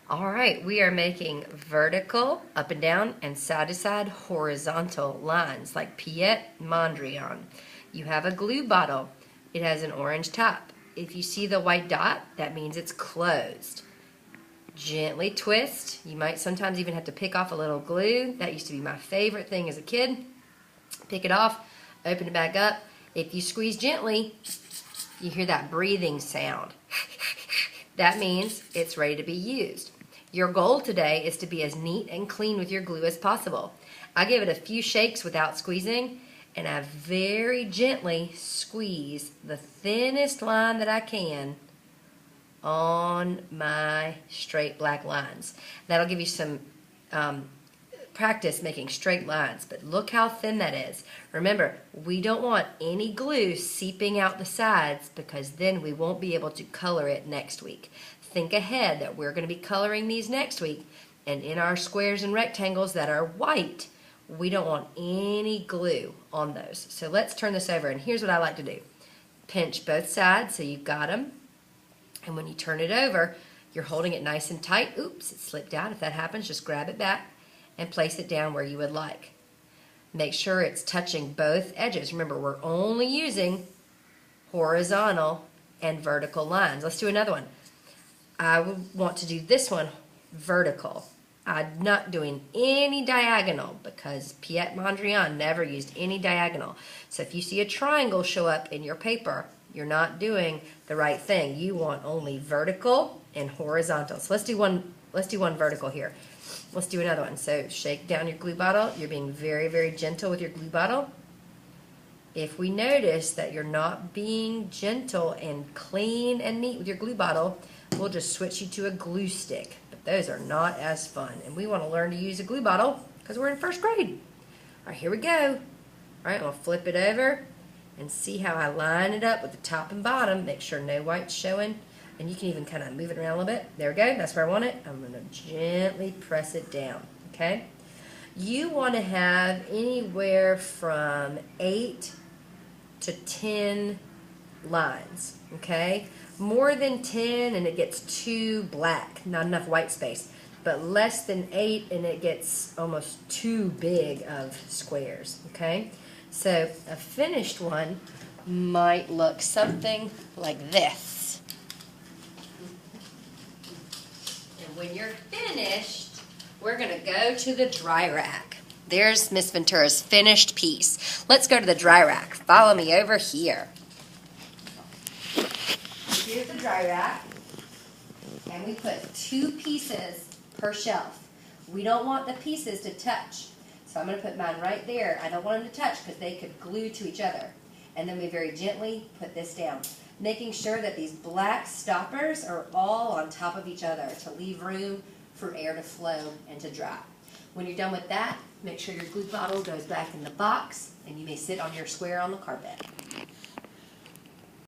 All right, we are making vertical, up and down, and side to side horizontal lines like Piet Mondrian. You have a glue bottle. It has an orange top. If you see the white dot, that means it's closed. Gently twist. You might sometimes even have to pick off a little glue. That used to be my favorite thing as a kid. Pick it off, open it back up. If you squeeze gently, you hear that breathing sound. That means it's ready to be used. Your goal today is to be as neat and clean with your glue as possible. I give it a few shakes without squeezing, and I very gently squeeze the thinnest line that I can on my straight black lines. That'll give you some practice making straight lines, but look how thin that is. Remember, we don't want any glue seeping out the sides because then we won't be able to color it next week. Think ahead that we're going to be coloring these next week, and in our squares and rectangles that are white, we don't want any glue on those. So let's turn this over, and here's what I like to do. Pinch both sides so you've got them, and when you turn it over, you're holding it nice and tight. Oops, it slipped out. If that happens, just grab it back and place it down where you would like. Make sure it's touching both edges. Remember, we're only using horizontal and vertical lines. Let's do another one. I would want to do this one vertical. I'm not doing any diagonal because Piet Mondrian never used any diagonal. So if you see a triangle show up in your paper, you're not doing the right thing. You want only vertical and horizontal. So let's do one vertical here. Let's do another one. So shake down your glue bottle. You're being very, very gentle with your glue bottle. If we notice that you're not being gentle and clean and neat with your glue bottle, we'll just switch you to a glue stick. But those are not as fun. And we want to learn to use a glue bottle because we're in first grade. All right, here we go. All right, we'll flip it over and see how I line it up with the top and bottom. Make sure no white's showing. And you can even kind of move it around a little bit. There we go. That's where I want it. I'm going to gently press it down. Okay? You want to have anywhere from 8 to 10 lines. Okay? More than 10 and it gets too black. Not enough white space. But less than 8 and it gets almost too big of squares. Okay? So a finished one might look something like this. When you're finished, we're going to go to the dry rack. There's Miss Ventura's finished piece. Let's go to the dry rack. Follow me over here. Here's the dry rack. And we put 2 pieces per shelf. We don't want the pieces to touch. So I'm going to put mine right there. I don't want them to touch because they could glue to each other. And then we very gently put this down, making sure that these black stoppers are all on top of each other to leave room for air to flow and to dry. When you're done with that, make sure your glue bottle goes back in the box and you may sit on your square on the carpet.